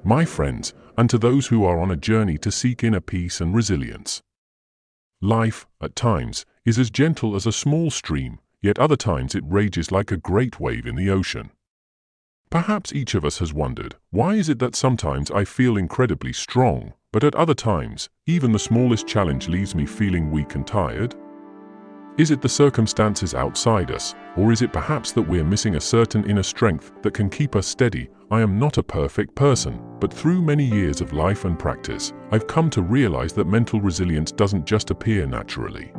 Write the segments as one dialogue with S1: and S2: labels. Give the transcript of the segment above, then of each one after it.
S1: my friends, and to those who are on a journey to seek inner peace and resilience. Life, at times, is as gentle as a small stream, yet other times it rages like a great wave in the ocean. Perhaps each of us has wondered, why is it that sometimes I feel incredibly strong, but at other times, even the smallest challenge leaves me feeling weak and tired? Is it the circumstances outside us, or is it perhaps that we're missing a certain inner strength that can keep us steady? I am not a perfect person, but through many years of life and practice, I've come to realize that mental resilience doesn't just appear naturally.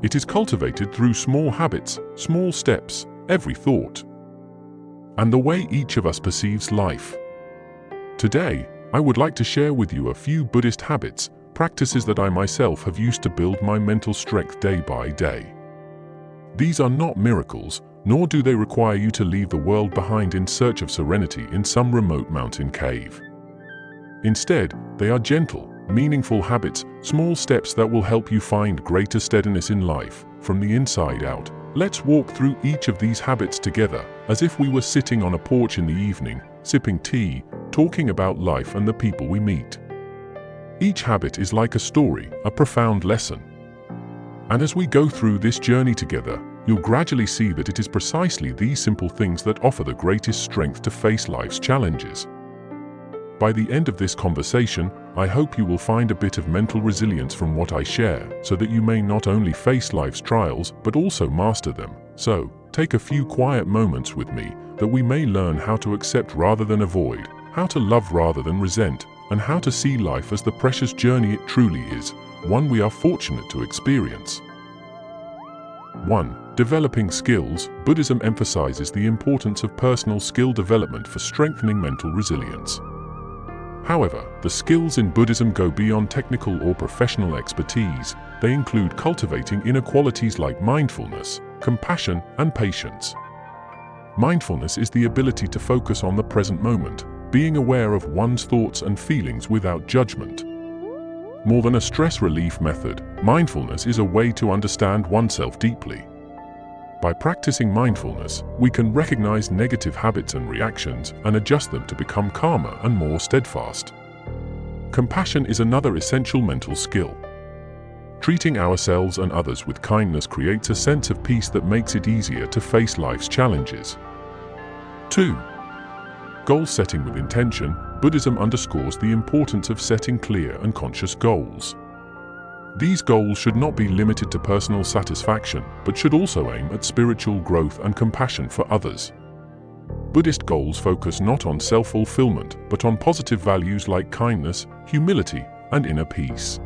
S1: It is cultivated through small habits, small steps, every thought, and the way each of us perceives life. Today, I would like to share with you a few Buddhist habits, practices that I myself have used to build my mental strength day by day. These are not miracles, nor do they require you to leave the world behind in search of serenity in some remote mountain cave. Instead, they are gentle, meaningful habits, small steps that will help you find greater steadiness in life, from the inside out. Let's walk through each of these habits together, as if we were sitting on a porch in the evening, sipping tea, talking about life and the people we meet. Each habit is like a story, a profound lesson. And as we go through this journey together, you'll gradually see that it is precisely these simple things that offer the greatest strength to face life's challenges. By the end of this conversation, I hope you will find a bit of mental resilience from what I share, so that you may not only face life's trials, but also master them. So, take a few quiet moments with me, that we may learn how to accept rather than avoid, how to love rather than resent, and how to see life as the precious journey it truly is, one we are fortunate to experience. 1. Developing skills. Buddhism emphasizes the importance of personal skill development for strengthening mental resilience. However, the skills in Buddhism go beyond technical or professional expertise. They include cultivating inner qualities like mindfulness, compassion, and patience. Mindfulness is the ability to focus on the present moment, being aware of one's thoughts and feelings without judgment. More than a stress relief method, mindfulness is a way to understand oneself deeply. By practicing mindfulness, we can recognize negative habits and reactions and adjust them to become calmer and more steadfast. Compassion is another essential mental skill. Treating ourselves and others with kindness creates a sense of peace that makes it easier to face life's challenges. 2. Goal setting with intention. Buddhism underscores the importance of setting clear and conscious goals. These goals should not be limited to personal satisfaction, but should also aim at spiritual growth and compassion for others. Buddhist goals focus not on self-fulfillment, but on positive values like kindness, humility, and inner peace.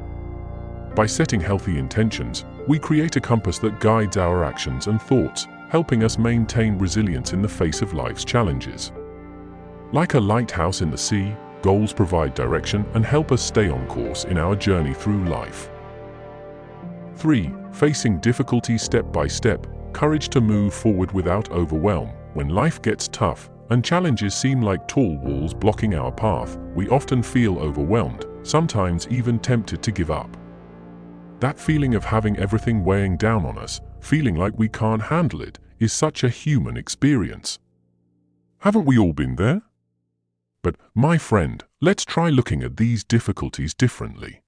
S1: By setting healthy intentions, we create a compass that guides our actions and thoughts, helping us maintain resilience in the face of life's challenges. Like a lighthouse in the sea, goals provide direction and help us stay on course in our journey through life. 3. Facing difficulties step by step. Courage to move forward without overwhelm. When life gets tough and challenges seem like tall walls blocking our path, we often feel overwhelmed, sometimes even tempted to give up. That feeling of having everything weighing down on us, feeling like we can't handle it, is such a human experience. Haven't we all been there? But, my friend, let's try looking at these difficulties differently.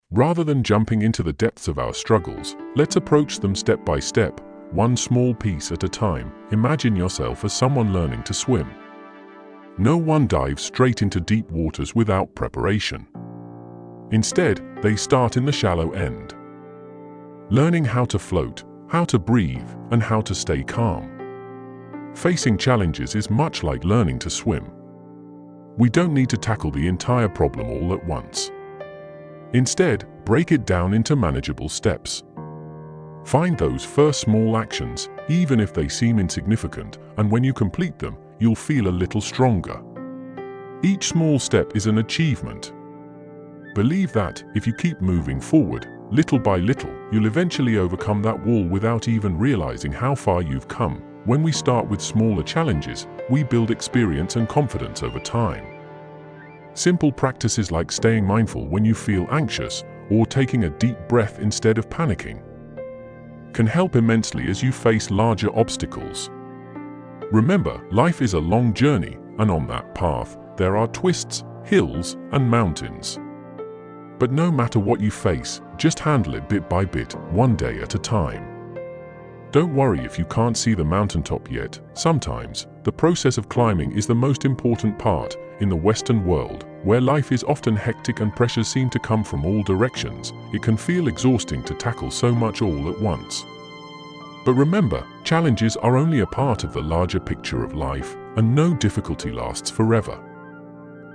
S1: Rather than jumping into the depths of our struggles, let's approach them step by step, one small piece at a time. Imagine yourself as someone learning to swim. No one dives straight into deep waters without preparation. Instead, they start in the shallow end. Learning how to float, how to breathe, and how to stay calm. Facing challenges is much like learning to swim. We don't need to tackle the entire problem all at once. Instead, break it down into manageable steps. Find those first small actions, even if they seem insignificant, and when you complete them, you'll feel a little stronger. Each small step is an achievement. Believe that, if you keep moving forward, little by little, you'll eventually overcome that wall without even realizing how far you've come. When we start with smaller challenges, we build experience and confidence over time. Simple practices like staying mindful when you feel anxious, or taking a deep breath instead of panicking, can help immensely as you face larger obstacles. Remember, life is a long journey, and on that path, there are twists, hills, and mountains. But no matter what you face, just handle it bit by bit, one day at a time. Don't worry if you can't see the mountaintop yet. Sometimes, the process of climbing is the most important part. In the Western world, where life is often hectic and pressures seem to come from all directions, it can feel exhausting to tackle so much all at once. But remember, challenges are only a part of the larger picture of life, and no difficulty lasts forever.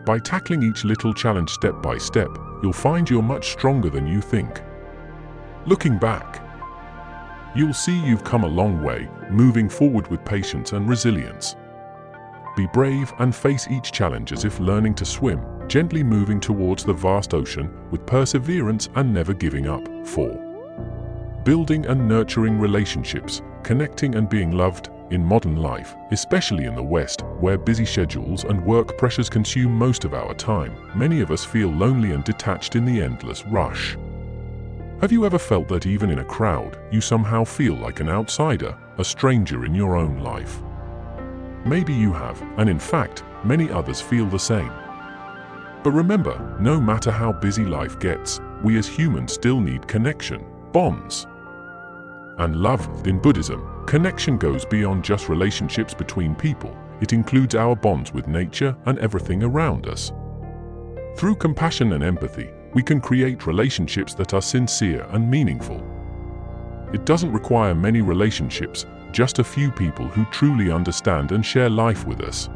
S1: By tackling each little challenge step by step, you'll find you're much stronger than you think. Looking back, you'll see you've come a long way, moving forward with patience and resilience. Be brave and face each challenge as if learning to swim, gently moving towards the vast ocean with perseverance and never giving up. 4. Building and nurturing relationships, connecting and being loved. In modern life, especially in the West, where busy schedules and work pressures consume most of our time, many of us feel lonely and detached in the endless rush. Have you ever felt that even in a crowd, you somehow feel like an outsider, a stranger in your own life? Maybe you have, and in fact, many others feel the same. But remember, no matter how busy life gets, we as humans still need connection, bonds, and love. In Buddhism, connection goes beyond just relationships between people. It includes our bonds with nature and everything around us. Through compassion and empathy, we can create relationships that are sincere and meaningful. It doesn't require many relationships, just a few people who truly understand and share life with us.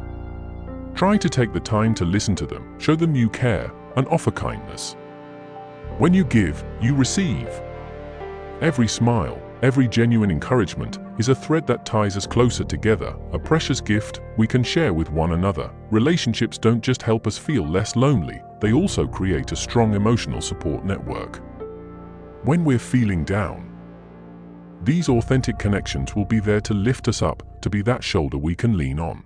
S1: Try to take the time to listen to them, show them you care, and offer kindness. When you give, you receive. Every smile, every genuine encouragement is a thread that ties us closer together, a precious gift we can share with one another. Relationships don't just help us feel less lonely, they also create a strong emotional support network. When we're feeling down, these authentic connections will be there to lift us up, to be that shoulder we can lean on.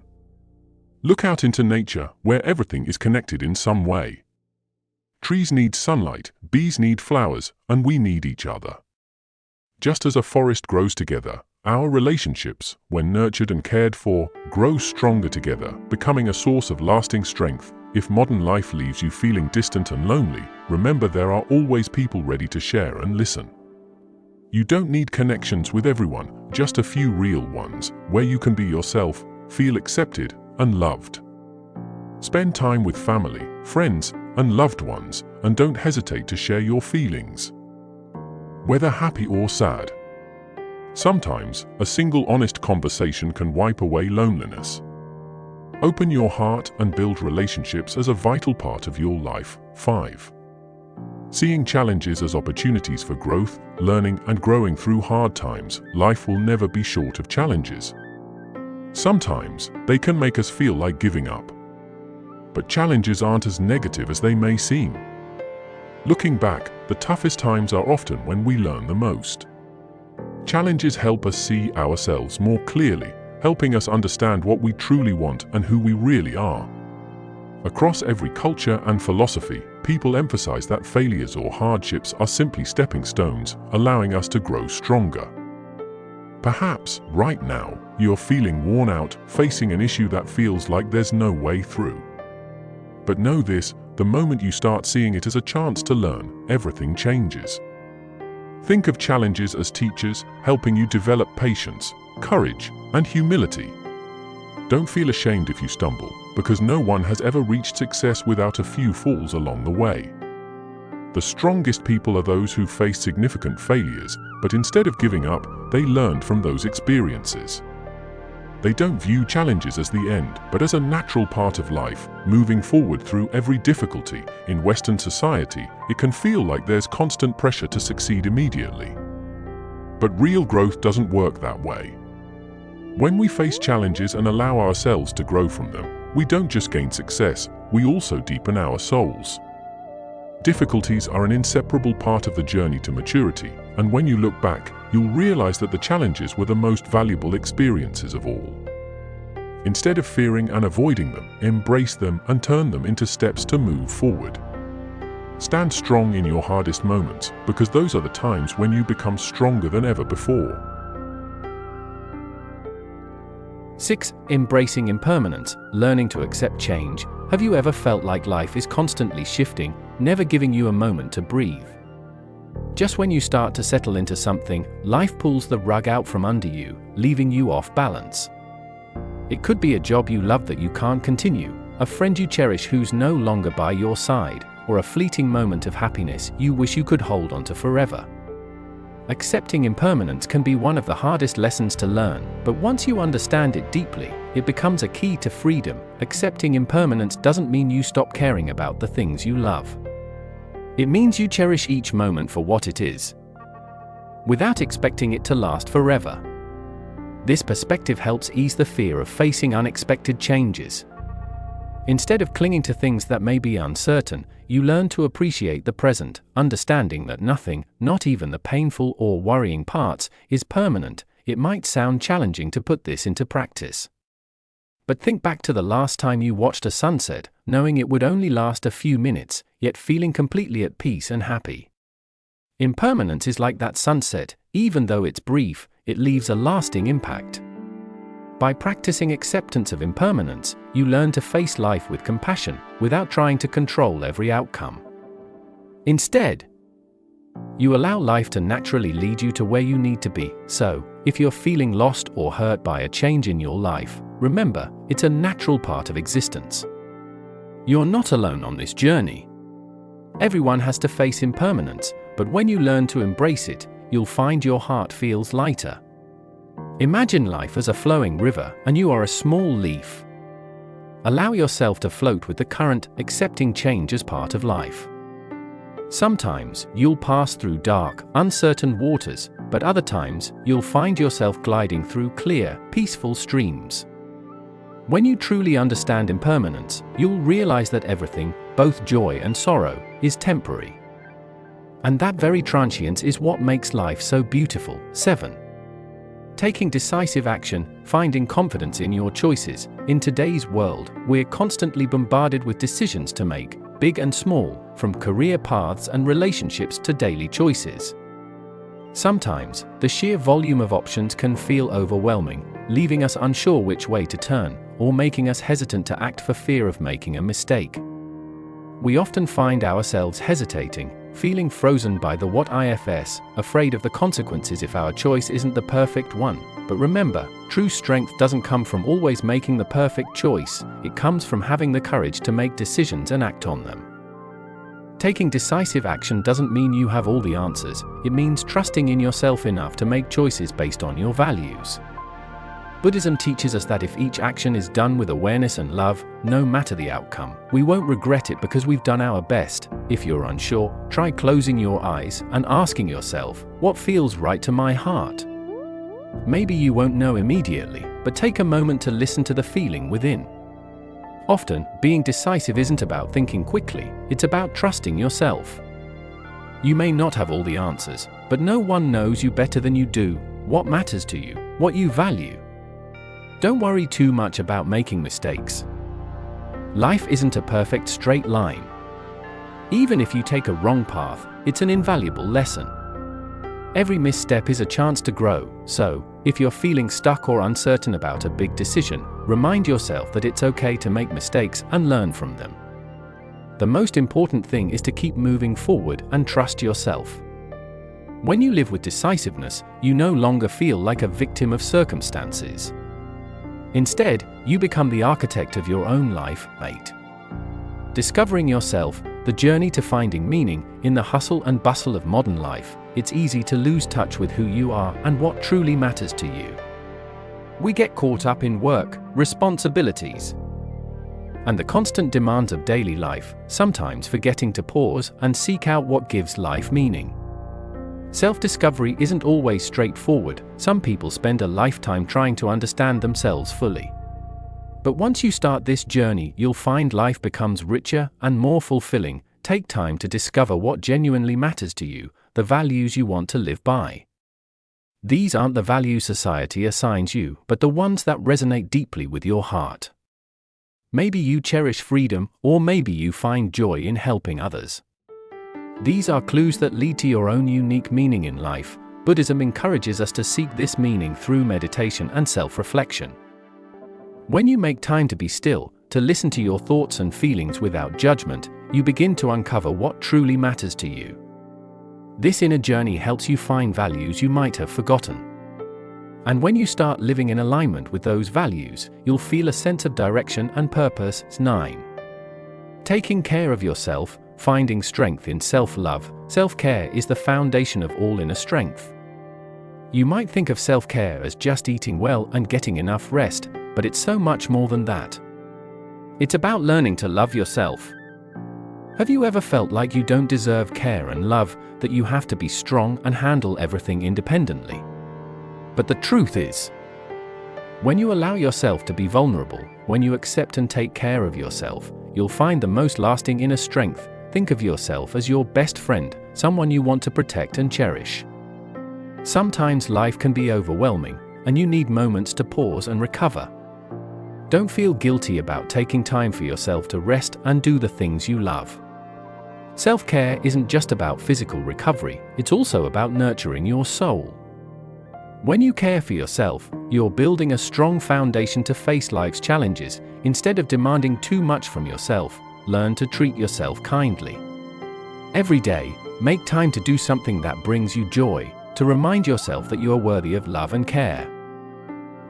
S1: Look out into nature, where everything is connected in some way. Trees need sunlight, bees need flowers, and we need each other. Just as a forest grows together, our relationships, when nurtured and cared for, grow stronger together, becoming a source of lasting strength. If modern life leaves you feeling distant and lonely, remember there are always people ready to share and listen. You don't need connections with everyone, just a few real ones, where you can be yourself, feel accepted and loved. Spend time with family, friends, and loved ones, and don't hesitate to share your feelings, whether happy or sad. Sometimes, a single honest conversation can wipe away loneliness. Open your heart and build relationships as a vital part of your life. 5. Seeing challenges as opportunities for growth, learning, and growing through hard times. Life will never be short of challenges. Sometimes, they can make us feel like giving up. But challenges aren't as negative as they may seem. Looking back, the toughest times are often when we learn the most. Challenges help us see ourselves more clearly, helping us understand what we truly want and who we really are. Across every culture and philosophy, people emphasize that failures or hardships are simply stepping stones, allowing us to grow stronger. Perhaps, right now, you're feeling worn out, facing an issue that feels like there's no way through. But know this, the moment you start seeing it as a chance to learn, everything changes. Think of challenges as teachers, helping you develop patience, courage, and humility. Don't feel ashamed if you stumble, because no one has ever reached success without a few falls along the way. The strongest people are those who face significant failures, but instead of giving up, they learned from those experiences. They don't view challenges as the end, but as a natural part of life, moving forward through every difficulty. In Western society, it can feel like there's constant pressure to succeed immediately. But real growth doesn't work that way. When we face challenges and allow ourselves to grow from them, we don't just gain success, we also deepen our souls. Difficulties are an inseparable part of the journey to maturity, and when you look back, you'll realize that the challenges were the most valuable experiences of all. Instead of fearing and avoiding them, embrace them and turn them into steps to move forward. Stand strong in your hardest moments, because those are the times when you become stronger than ever before.
S2: 6. Embracing impermanence, learning to accept change. Have you ever felt like life is constantly shifting, never giving you a moment to breathe? Just when you start to settle into something, life pulls the rug out from under you, leaving you off balance. It could be a job you love that you can't continue, a friend you cherish who's no longer by your side, or a fleeting moment of happiness you wish you could hold on to forever. Accepting impermanence can be one of the hardest lessons to learn, but once you understand it deeply, it becomes a key to freedom. Accepting impermanence doesn't mean you stop caring about the things you love. It means you cherish each moment for what it is, without expecting it to last forever. This perspective helps ease the fear of facing unexpected changes. Instead of clinging to things that may be uncertain, you learn to appreciate the present, understanding that nothing, not even the painful or worrying parts, is permanent. It might sound challenging to put this into practice. But think back to the last time you watched a sunset, knowing it would only last a few minutes, yet feeling completely at peace and happy. Impermanence is like that sunset. Even though it's brief, it leaves a lasting impact. By practicing acceptance of impermanence, you learn to face life with compassion, without trying to control every outcome. Instead, you allow life to naturally lead you to where you need to be. So, if you're feeling lost or hurt by a change in your life, remember, it's a natural part of existence. You're not alone on this journey. Everyone has to face impermanence, but when you learn to embrace it, you'll find your heart feels lighter. Imagine life as a flowing river, and you are a small leaf. Allow yourself to float with the current, accepting change as part of life. Sometimes, you'll pass through dark, uncertain waters, but other times, you'll find yourself gliding through clear, peaceful streams. When you truly understand impermanence, you'll realize that everything, both joy and sorrow, is temporary. And that very transience is what makes life so beautiful. 7. Taking decisive action, finding confidence in your choices. In today's world, we're constantly bombarded with decisions to make, big and small, from career paths and relationships to daily choices. Sometimes, the sheer volume of options can feel overwhelming, leaving us unsure which way to turn, or making us hesitant to act for fear of making a mistake. We often find ourselves hesitating, feeling frozen by the what ifs, afraid of the consequences if our choice isn't the perfect one. But remember, true strength doesn't come from always making the perfect choice, it comes from having the courage to make decisions and act on them. Taking decisive action doesn't mean you have all the answers, it means trusting in yourself enough to make choices based on your values. Buddhism teaches us that if each action is done with awareness and love, no matter the outcome, we won't regret it because we've done our best. If you're unsure, try closing your eyes and asking yourself, what feels right to my heart? Maybe you won't know immediately, but take a moment to listen to the feeling within. Often, being decisive isn't about thinking quickly, it's about trusting yourself. You may not have all the answers, but no one knows you better than you do, what matters to you, what you value. Don't worry too much about making mistakes. Life isn't a perfect straight line. Even if you take a wrong path, it's an invaluable lesson. Every misstep is a chance to grow, so, if you're feeling stuck or uncertain about a big decision, remind yourself that it's okay to make mistakes and learn from them. The most important thing is to keep moving forward and trust yourself. When you live with decisiveness, you no longer feel like a victim of circumstances. Instead, you become the architect of your own life, mate. Discovering yourself, the journey to finding meaning. In the hustle and bustle of modern life, it's easy to lose touch with who you are and what truly matters to you. We get caught up in work, responsibilities, and the constant demands of daily life, sometimes forgetting to pause and seek out what gives life meaning. Self-discovery isn't always straightforward. Some people spend a lifetime trying to understand themselves fully. But once you start this journey, you'll find life becomes richer and more fulfilling. Take time to discover what genuinely matters to you, the values you want to live by. These aren't the values society assigns you, but the ones that resonate deeply with your heart. Maybe you cherish freedom, or maybe you find joy in helping others. These are clues that lead to your own unique meaning in life. Buddhism encourages us to seek this meaning through meditation and self-reflection. When you make time to be still, to listen to your thoughts and feelings without judgment, you begin to uncover what truly matters to you. This inner journey helps you find values you might have forgotten. And when you start living in alignment with those values, you'll feel a sense of direction and purpose. 9. Taking care of yourself, finding strength in self-love. Self-care is the foundation of all inner strength. You might think of self-care as just eating well and getting enough rest, but it's so much more than that. It's about learning to love yourself. Have you ever felt like you don't deserve care and love, that you have to be strong and handle everything independently? But the truth is, when you allow yourself to be vulnerable, when you accept and take care of yourself, you'll find the most lasting inner strength. Think of yourself as your best friend, someone you want to protect and cherish. Sometimes life can be overwhelming, and you need moments to pause and recover. Don't feel guilty about taking time for yourself to rest and do the things you love. Self-care isn't just about physical recovery, it's also about nurturing your soul. When you care for yourself, you're building a strong foundation to face life's challenges. Instead of demanding too much from yourself, learn to treat yourself kindly. Every day, make time to do something that brings you joy, to remind yourself that you are worthy of love and care.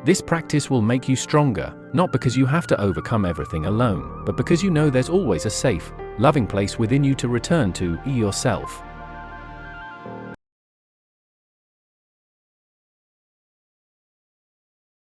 S2: This practice will make you stronger, not because you have to overcome everything alone, but because you know there's always a safe, loving place within you to return to. Yourself.